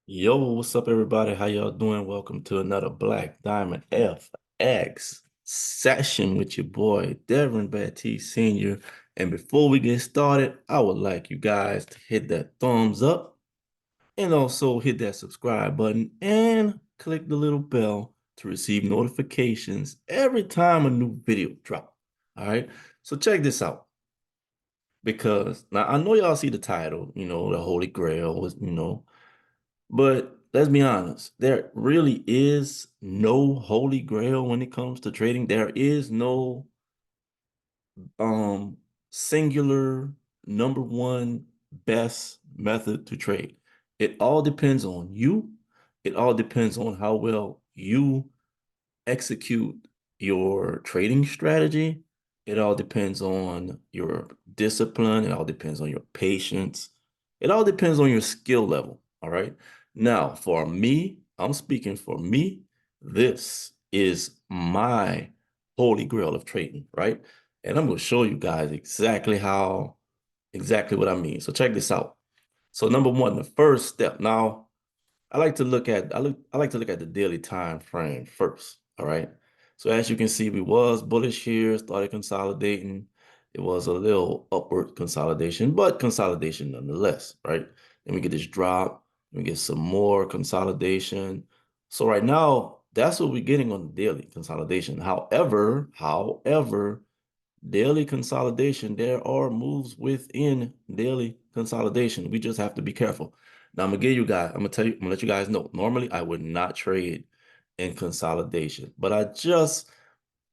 Yo, what's up, everybody? How y'all doing? Welcome to another Black Diamond FX session with your boy, Devin Batiste Sr. And before we get started, I would like you guys to hit that thumbs up and also hit that subscribe button and click the little bell to receive notifications every time a new video drop. All right, so check this out. Because now I know y'all see the title, the Holy Grail was, but let's be honest, there really is no holy grail when it comes to trading. There is no um singular number one best method to trade. It all depends on you. It all depends on how well you execute your trading strategy. It all depends on your discipline. It all depends on your patience. It all depends on your skill level. All right. Now, for me, I'm speaking for me. This is my holy grail of trading, right? And I'm going to show you guys exactly what I mean. So check this out. So number one, the first step. Now, I like to look at the daily time frame first. All right. So as you can see, we was bullish here, started consolidating. It was a little upward consolidation, but consolidation nonetheless, right? Then we get this drop, we get some more consolidation. So right now, that's what we're getting on the daily consolidation. However, daily consolidation, there are moves within daily consolidation. We just have to be careful. Now I'm gonna let you guys know. Normally I would not trade in consolidation, but I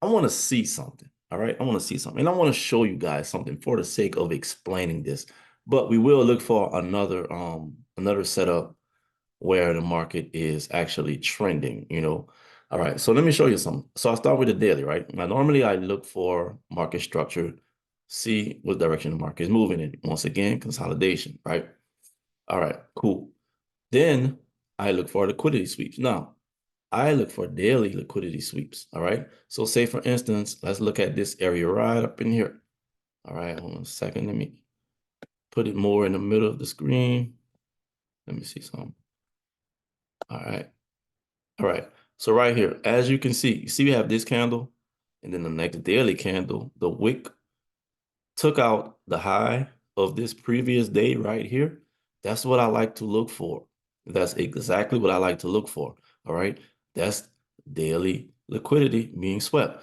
want to see something. All right. I want to see something. And I want to show you guys something for the sake of explaining this. But we will look for another setup where the market is actually trending. All right, so let me show you something. So I'll start with the daily, right? Now, normally I look for market structure, see what direction the market is moving in. Once again, consolidation, right? All right, cool. Then I look for liquidity sweeps. Now, I look for daily liquidity sweeps, all right? So say, for instance, let's look at this area right up in here. All right, hold on a second. Let me put it more in the middle of the screen. Let me see something. All right. All right. So right here, as you see we have this candle and then the next daily candle, the wick took out the high of this previous day right here. That's what I like to look for. That's exactly what I like to look for. All right. That's daily liquidity being swept.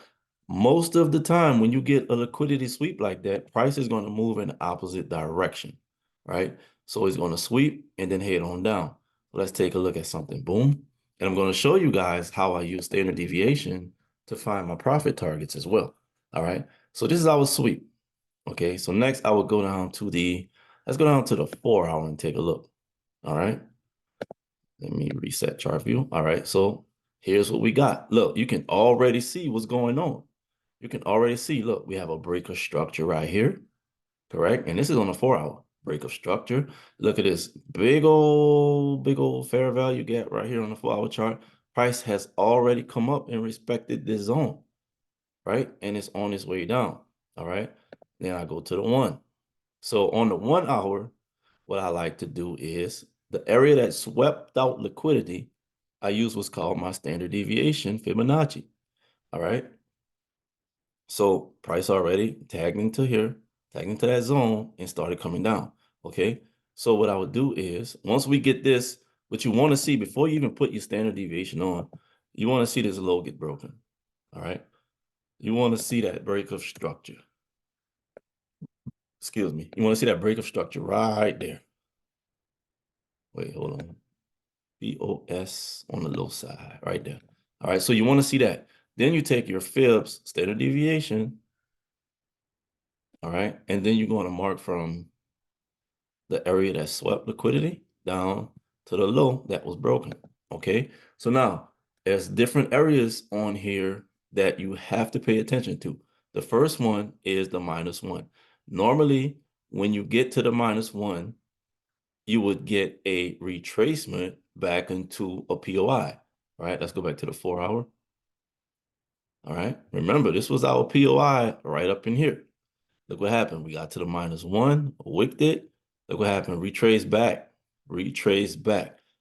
Most of the time, when you get a liquidity sweep like that, price is going to move in the opposite direction, right? So it's going to sweep and then head on down. Let's take a look at something. Boom. And I'm going to show you guys how I use standard deviation to find my profit targets as well. All right. So this is our sweep. Okay, so next I would go down to let's go down to the 4 hour and take a look. All right, let me reset chart view. All right, so here's what we got. Look, you can already see what's going on. You can already see, look, we have a break of structure right here, correct? And this is on the 4 hour break of structure. Look at this big old fair value gap right here on the 4 hour chart. Price has already come up and respected this zone, right? And it's on its way down. All right, then I go to the 1. So on the 1 hour, what I like to do is the area that swept out liquidity, I use what's called my standard deviation Fibonacci. All right. So price already tagged into here, tagged into that zone and started coming down. Okay. So what I would do is once we get this, what you want to see before you even put your standard deviation on, you want to see this low get broken. All right. You want to see that break of structure. Excuse me. You want to see that break of structure right there. Wait, hold on. BOS on the low side right there. All right, so you want to see that. Then you take your fibs, standard deviation, all right, and then you're going to mark from the area that swept liquidity down to the low that was broken, okay? So now, there's different areas on here that you have to pay attention to. The first one is the -1. Normally, when you get to the -1, you would get a retracement back into a POI, right? Let's go back to the 4 hour. All right. Remember, this was our POI right up in here. Look what happened. We got to the -1, wicked it. Look what happened. Retrace back, retrace back.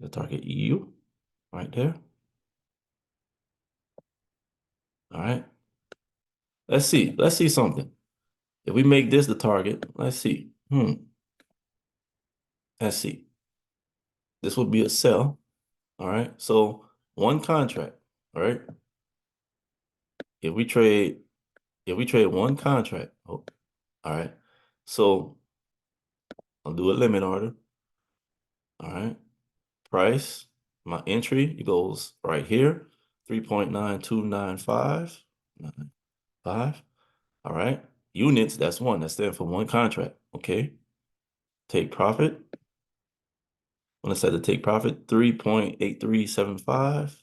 The target EU right there. All right. Let's see. Let's see something. If we make this the target, let's see. Let's see. This would be a sell. All right. So one contract. All right. If we trade one contract, oh, all right. So I'll do a limit order. All right. Price, my entry, it goes right here, 3.9295. 5. All right. Units, that's one. That stands for one contract. Okay. Take profit. When I said to take profit, 3.8375.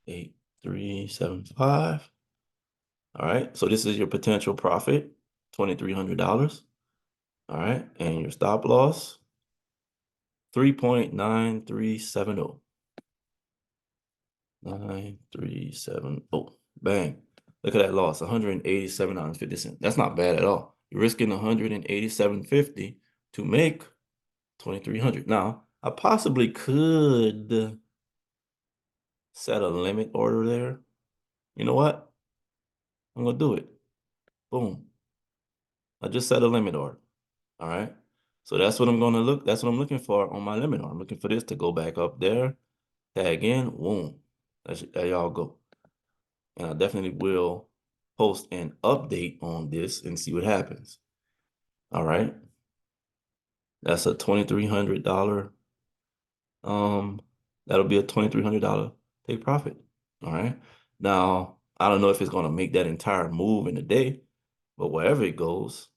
8375. All right. So this is your potential profit, $2,300. All right. And your stop loss, 3.9370. 9370. Bang. Look at that loss, $187.50. That's not bad at all. You're risking $187.50 to make 2,300. Now, I possibly could set a limit order there. You know what? I'm gonna do it. Boom. I just set a limit order. All right. So that's what I'm gonna look. That's what I'm looking for on my limit order. I'm looking for this to go back up there. Tag in. Boom. There y'all go. And I definitely will post an update on this and see what happens. All right. That's a $2,300. That'll be a $2,300 take profit. All right. Now, I don't know if it's going to make that entire move in a day, but wherever it goes,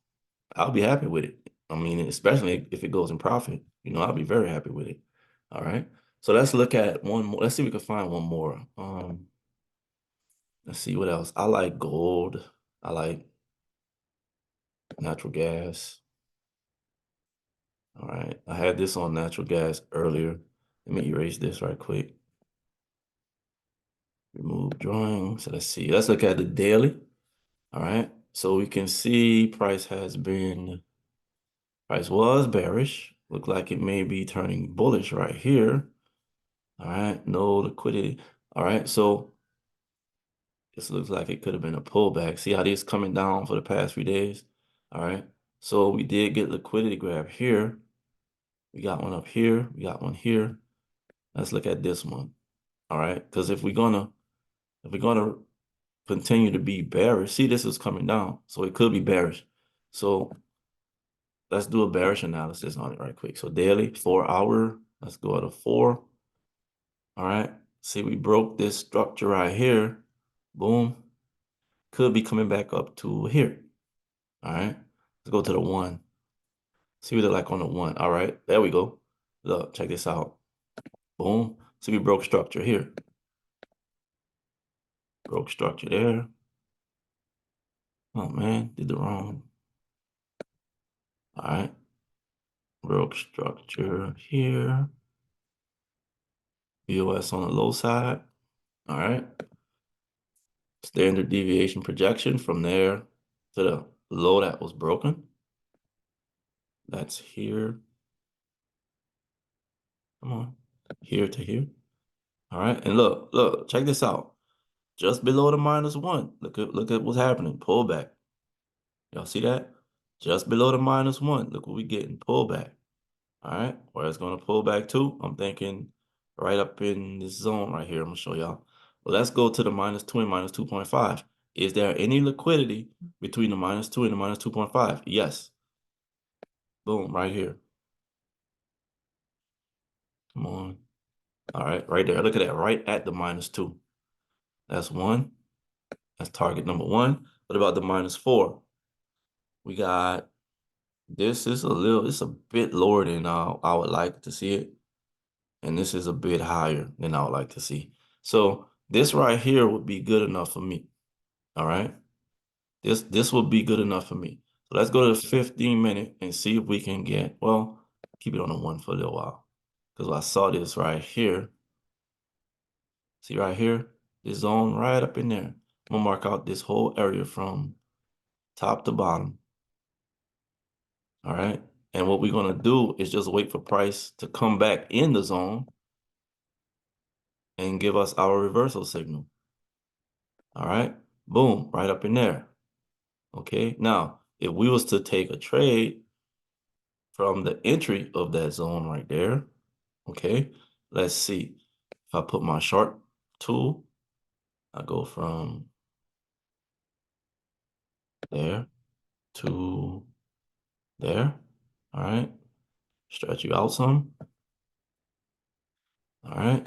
I'll be happy with it. I mean, especially if it goes in profit, I'll be very happy with it. All right. So let's look at one more. Let's see if we can find one more. Let's see what else. I like gold. I like natural gas. All right. I had this on natural gas earlier. Let me erase this right quick. Remove drawing. So let's see. Let's look at the daily. All right. So we can see price was bearish. Look like it may be turning bullish right here. All right. No liquidity. All right. So this looks like it could have been a pullback. See how this coming down for the past few days? All right. So we did get liquidity grab here. We got one up here. We got one here. Let's look at this one. All right. Because if we're gonna continue to be bearish, see this is coming down. So it could be bearish. So let's do a bearish analysis on it right quick. So daily, 4 hour. Let's go to 4. All right. See, we broke this structure right here. Boom. Could be coming back up to here. All right. Let's go to the 1. See what they're like on the 1. All right. There we go. Look, check this out. Boom. See, we broke structure here. Broke structure there. Oh, man. Did the wrong. All right. Broke structure here. BOS on the low side. All right. Standard deviation projection from there to the low that was broken. That's here. Come on. Here to here. All right. And look, check this out. Just below the -1. Look at what's happening. Pullback. Y'all see that? Just below the -1. Look what we getting. Pullback. All right. Where it's going to pull back to, I'm thinking right up in this zone right here. I'm going to show y'all. Well, let's go to the -2 and -2.5. Is there any liquidity between the -2 and the -2.5? Yes. Boom, right here. Come on. All right, right there. Look at that, right at the -2. That's 1. That's target number 1. What about the -4? We got, this is it's a bit lower than I would like to see it. And this is a bit higher than I would like to see. So this right here would be good enough for me. All right. This would be good enough for me. So let's go to the 15-minute and see if we can get, well, keep it on the 1 for a little while. Because I saw this right here. See right here? This zone right up in there. I'm gonna mark out this whole area from top to bottom. All right. And what we're going to do is just wait for price to come back in the zone and give us our reversal signal. All right, boom, right up in there. Okay, now if we was to take a trade from the entry of that zone right there, okay, let's see. If I put my short tool, I go from there to there. All right, stretch you out some. All right,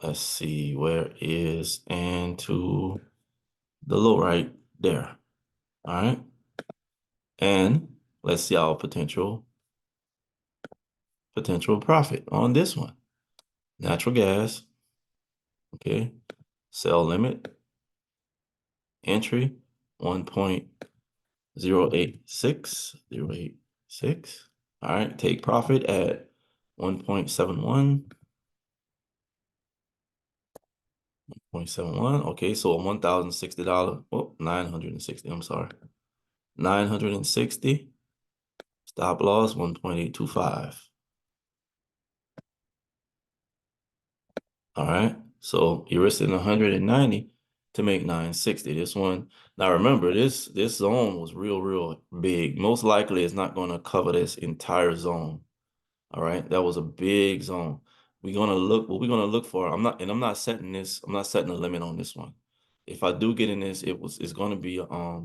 let's see where is and to the low right there. All right, and let's see our potential profit on this one. Natural gas, okay, sell limit, entry 1.086, 0.86. All right, take profit at 1.71, 0.71. Okay, so a $1,060, oh, 960, I'm sorry. 960, stop loss 1.825. All right, so you're risking 190 to make 960. This one, now remember, this zone was real big. Most likely it's not going to cover this entire zone. All right, that was a big zone. We're gonna look, what we're gonna look for. I'm not setting this, I'm not setting a limit on this one. If I do get in this, it's gonna be a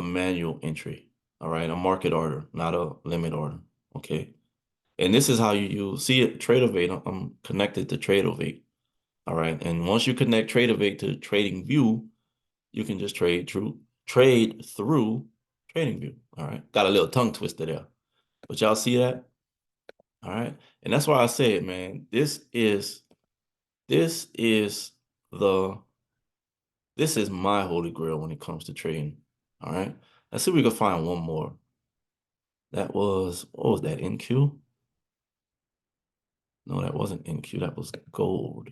manual entry. All right, a market order, not a limit order. Okay. And this is how you see it, Tradeovate. I'm connected to Tradeovate. All right. And once you connect Tradeovate to Trading View, you can just trade through Trading View. All right. Got a little tongue twister there. But y'all see that? All right. And that's why I said, man, this is the this is my holy grail when it comes to trading. All right. Let's see if we can find one more. That was, what was that, NQ? No, that wasn't NQ. That was gold.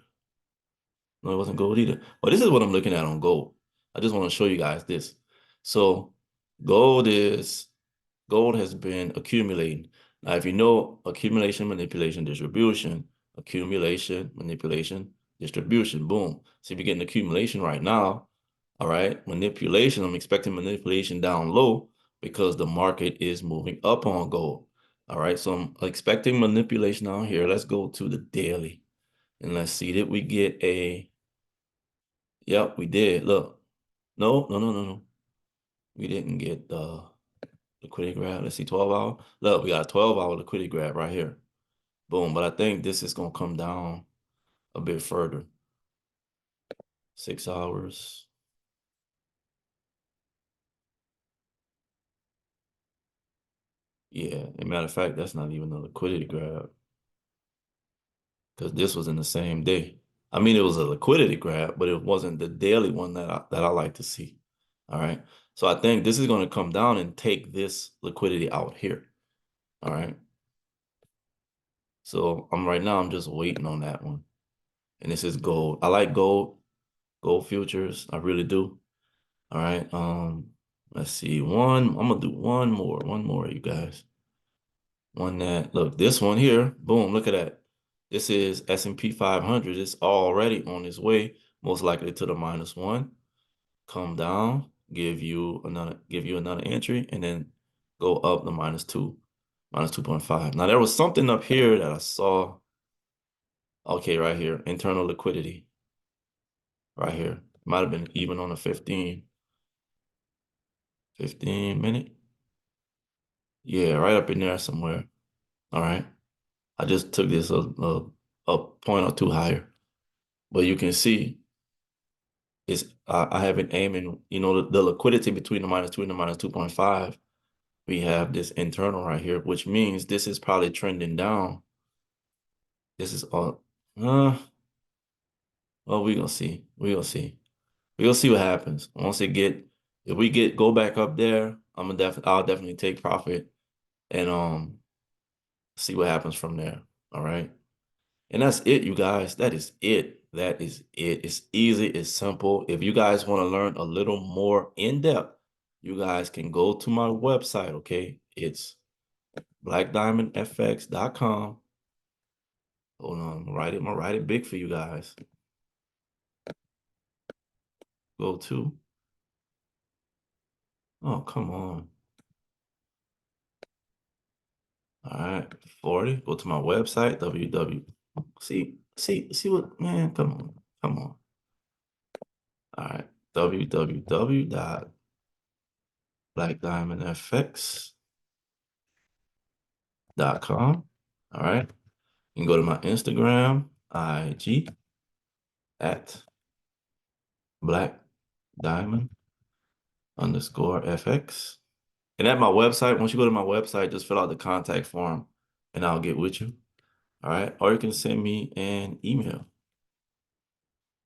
No, it wasn't gold either. But this is what I'm looking at on gold. I just want to show you guys this. So gold has been accumulating. Now, if you know accumulation, manipulation, distribution, accumulation, manipulation, distribution, boom. So if you're getting accumulation right now, all right, manipulation, I'm expecting manipulation down low because the market is moving up on gold. All right, so I'm expecting manipulation down here. Let's go to the daily and let's see, did we get a, yep, we did. Look, no. We didn't get the liquidity grab. Let's see, 12 hour. Look, we got a 12-hour liquidity grab right here. Boom. But I think this is going to come down a bit further. 6 hours. Yeah. As a matter of fact, that's not even a liquidity grab because this was in the same day. I mean, it was a liquidity grab, but it wasn't the daily one that I like to see. All right. So I think this is going to come down and take this liquidity out here. All right. So right now I'm just waiting on that one. And this is gold. I like gold futures. I really do. All right. Let's see. I'm gonna do one more, you guys. One that, look, this one here, boom, look at that. This is S&P 500. It's already on its way, most likely to the -1. Come down, give you another entry, and then go up the -2, -2.5. Now there was something up here that I saw. Okay, right here, internal liquidity. Right here. Might have been even on a 15 minute. Yeah, right up in there somewhere. All right. I just took this a point or two higher. But you can see I have it aiming, the liquidity between the -2 and the -2.5. We have this internal right here, which means this is probably trending down. This is all well, we're gonna see. We're gonna see. We're gonna see what happens. If we go back up there, I'll definitely take profit and see what happens from there. All right. And that's it, you guys. That is it. That is it. It's easy. It's simple. If you guys want to learn a little more in depth, you guys can go to my website. Okay. It's blackdiamondfx.com. Hold on, I'm gonna write it big for you guys. Go to. Oh, come on. All right, 40. Go to my website, www. See what, man, come on. All right, www.blackdiamondfx.com. All right, you can go to my Instagram, IG at blackdiamond_fx. And at my website, once you go to my website, just fill out the contact form and I'll get with you. All right. Or you can send me an email.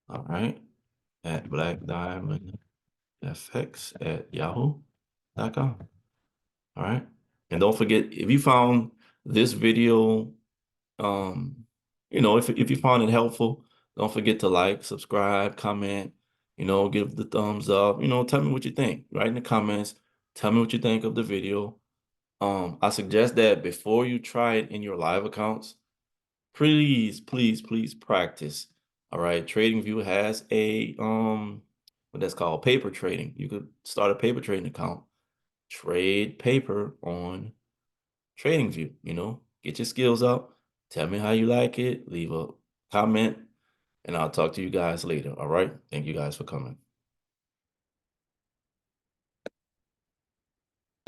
All right. At blackdiamondfx@yahoo.com. All right. And don't forget, if you found this video, if you found it helpful, don't forget to like, subscribe, comment, give the thumbs up, tell me what you think. Write in the comments. Tell me what you think of the video. I suggest that before you try it in your live accounts, please, please, please practice. All right. TradingView has a what that's called paper trading. You could start a paper trading account, trade paper on TradingView, get your skills up. Tell me how you like it. Leave a comment, and I'll talk to you guys later. All right. Thank you guys for coming.